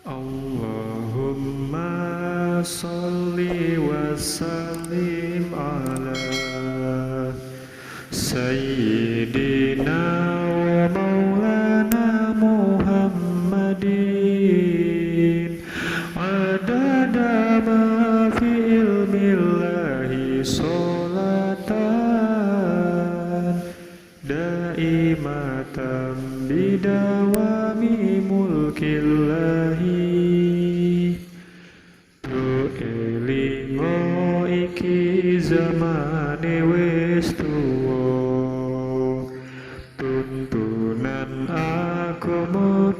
Allahumma sholli wa sallim ala Sayyidina wa maulana Muhammadin adada ma fi ilmillahi sholatan daimatan bidawami mulkillahi tu elingo iki zamane wis tuwa tuntunan agama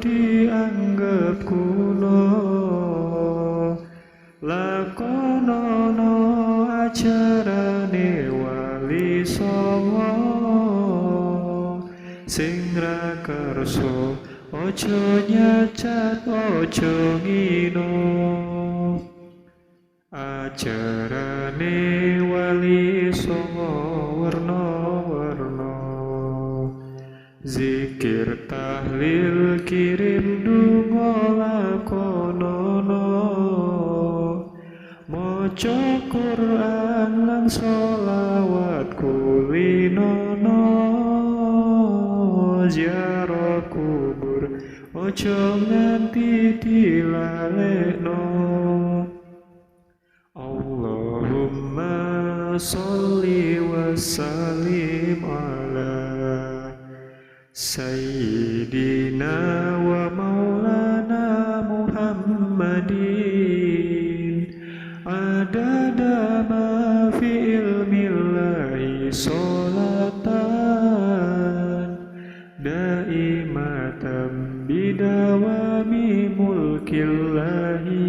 dianggap kuno lakonono ajarane wali songo sing ra kersa ojo nyacat ojo ngino ajarane wali songo werna-werna zikir tahlil kirim donga lakonono maca Quran lan sholawat kulinono ziarah kubur ojo nganti dilalekno Allahumma sholli wa sallim ala Sayyidina wa maulana Muhammadin adada ma fi ilmillahi sholatan daimatan bidawami mulkillahi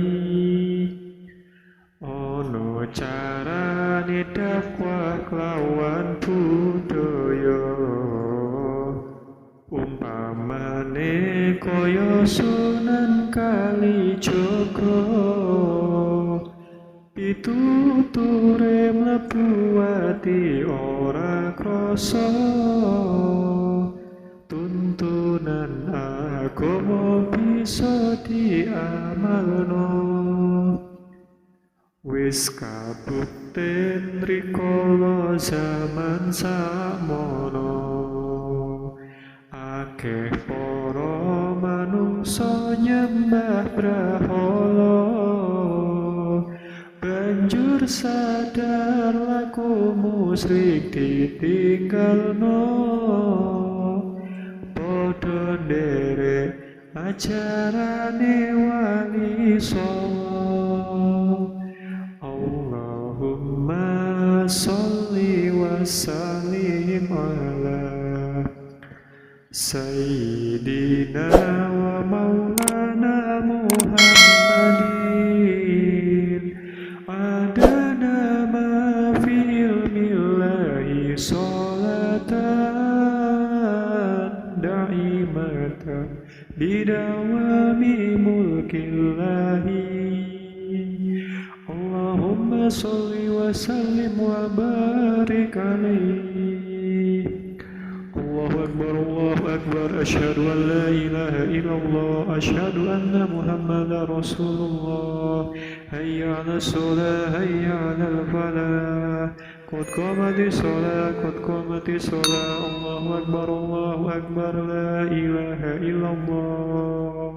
ono carane dakwah kelawan budaya umpamane kaya Sunan Kalijaga pituture mlebu ati ora krasa tuntunan agama bisa diamalno wis kabukten rikala zaman sakmono akeh para manungsa nyembah brahala banjur sadar laku musyrik ditinggalno padha nderek ajarane wali songo Allahumma sholli wa sallim ala Sayyidina wa maulana Muhammadin adana ma fi ilmillahi sholatan daimatan bidawami mulkillahi Allahumma sholli wa sallim wa barik alaihi Allahu Akbar asyhadu an la ilaha illallah asyhadu anna Muhammadar Rasulullah hayya 'alas shalah hayya 'alal falah qad qamatis shalah Allahu Akbar la ilaha illallah